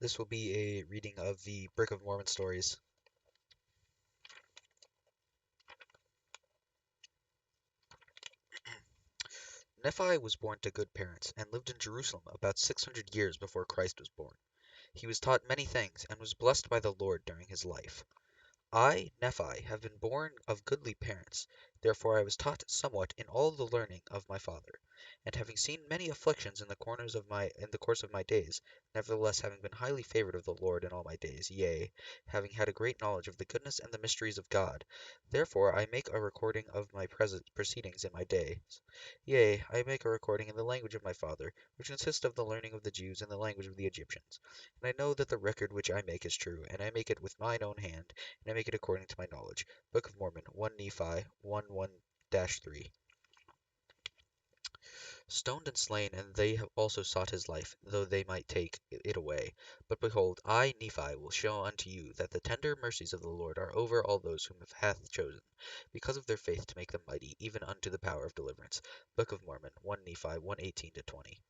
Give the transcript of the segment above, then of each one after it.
This will be a reading of the Book of Mormon stories. Nephi was born to good parents and lived in Jerusalem about 600 years before Christ was born. He was taught many things and was blessed by the Lord during his life. I, Nephi, have been born of goodly parents, therefore I was taught somewhat in all the learning of my father. And having seen many afflictions in the course of my days, nevertheless having been highly favored of the Lord in all my days, yea, having had a great knowledge of the goodness and the mysteries of God, therefore I make a recording of my present proceedings in my days. Yea, I make a recording in the language of my father, which consists of the learning of the Jews and the language of the Egyptians. And I know that the record which I make is true, and I make it with mine own hand, and I make it according to my knowledge. Book of Mormon, 1 Nephi 1:1-3. Stoned and slain, and they have also sought his life, though they might take it away. But behold, I, Nephi, will show unto you that the tender mercies of the Lord are over all those whom he hath chosen, because of their faith to make them mighty, even unto the power of deliverance. Book of Mormon, 1 Nephi 1:18-20.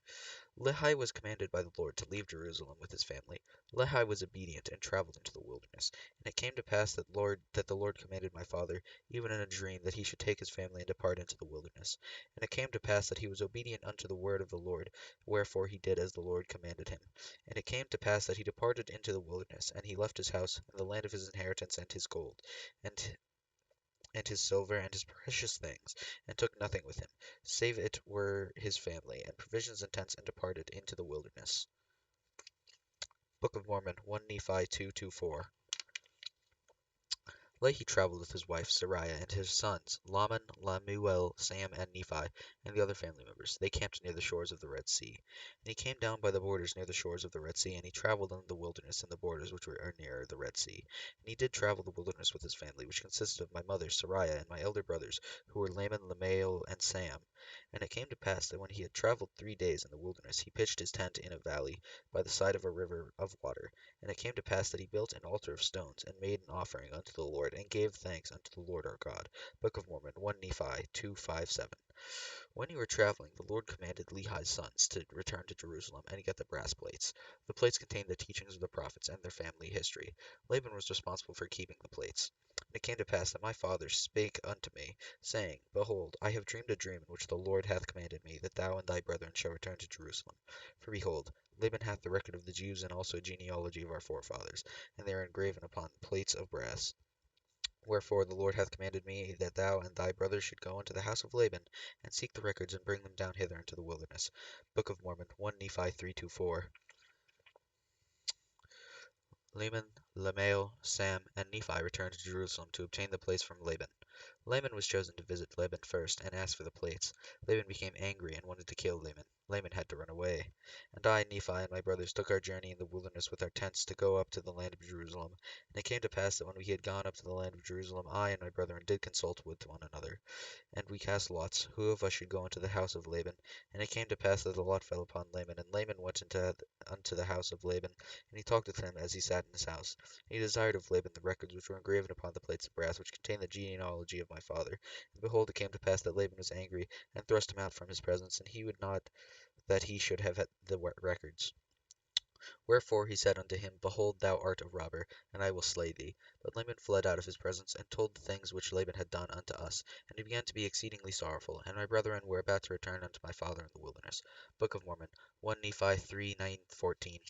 Lehi was commanded by the Lord to leave Jerusalem with his family. Lehi was obedient and traveled into the wilderness. And it came to pass that the Lord commanded my father, even in a dream, that he should take his family and depart into the wilderness. And it came to pass that he was obedient unto the word of the Lord, wherefore he did as the Lord commanded him. And it came to pass that he departed into the wilderness, and he left his house, and the land of his inheritance, and his gold, and his silver, and his precious things, and took nothing with him, save it were his family, and provisions and tents, and departed into the wilderness. Book of Mormon, 1 Nephi 2:4. Lehi traveled with his wife Sariah and his sons, Laman, Lamuel, Sam, and Nephi, and the other family members. They camped near the shores of the Red Sea. And he came down by the borders near the shores of the Red Sea, and he traveled in the wilderness in the borders which are near the Red Sea. And he did travel the wilderness with his family, which consisted of my mother Sariah and my elder brothers, who were Laman, Lamael, and Sam. And it came to pass that when he had traveled 3 days in the wilderness, he pitched his tent in a valley by the side of a river of water. And it came to pass that he built an altar of stones, and made an offering unto the Lord, and gave thanks unto the Lord our God. Book of Mormon, 1 Nephi 2:5-7. When you were traveling, the Lord commanded Lehi's sons to return to Jerusalem and get the brass plates. The plates contained the teachings of the prophets and their family history. Laban was responsible for keeping the plates. And it came to pass that my father spake unto me, saying, Behold, I have dreamed a dream in which the Lord hath commanded me that thou and thy brethren shall return to Jerusalem. For behold, Laban hath the record of the Jews and also genealogy of our forefathers, and they are engraven upon plates of brass. Wherefore the Lord hath commanded me that thou and thy brothers should go unto the house of Laban, and seek the records, and bring them down hither into the wilderness. Book of Mormon, 1 Nephi 3:4. Laman, Lamael, Sam, and Nephi returned to Jerusalem to obtain the plates from Laban. Laman was chosen to visit Laban first, and asked for the plates. Laban became angry and wanted to kill Laman. Laman had to run away. And I, Nephi, and my brothers took our journey in the wilderness with our tents to go up to the land of Jerusalem. And it came to pass that when we had gone up to the land of Jerusalem, I and my brethren did consult with one another. And we cast lots, who of us should go into the house of Laban. And it came to pass that the lot fell upon Laman. And Laman went unto the house of Laban, and he talked with him as he sat in his house. And he desired of Laban the records which were engraven upon the plates of brass, which contained the genealogy of my father. And behold, it came to pass that Laban was angry, and thrust him out from his presence, and he would not that he should have had the records. Wherefore he said unto him, Behold, thou art a robber, and I will slay thee. But Laman fled out of his presence, and told the things which Laban had done unto us. And he began to be exceedingly sorrowful. And my brethren were about to return unto my father in the wilderness. Book of Mormon, 1 Nephi 3:9-14.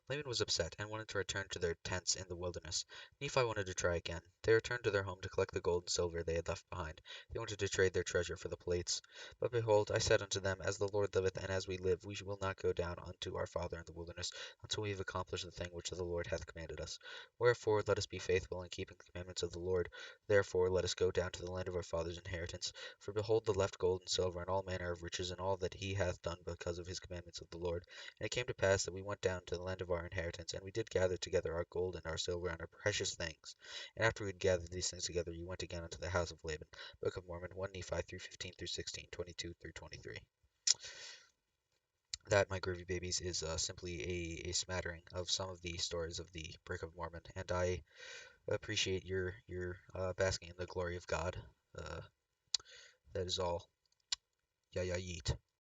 Laman was upset, and wanted to return to their tents in the wilderness. Nephi wanted to try again. They returned to their home to collect the gold and silver they had left behind. They wanted to trade their treasure for the plates. But behold, I said unto them, As the Lord liveth, and as we live, we will not go down unto our father in the wilderness, until we have accomplished the thing which the Lord hath commanded us. Wherefore let us be faithful in keeping the commandments of the Lord. Therefore let us go down to the land of our father's inheritance. For behold, the left gold and silver, and all manner of riches, and all that he hath done because of his commandments of the Lord. And it came to pass that we went down to the land of our inheritance, and we did gather together our gold and our silver and our precious things. And after we had gathered these things together, we went again unto the house of Laban. Book of Mormon, 1 Nephi 3:15-16, 22-23. That, my groovy babies, is simply a smattering of some of the stories of the Book of Mormon, and I appreciate your basking in the glory of God. Uh, that is all. Ya ya yeet.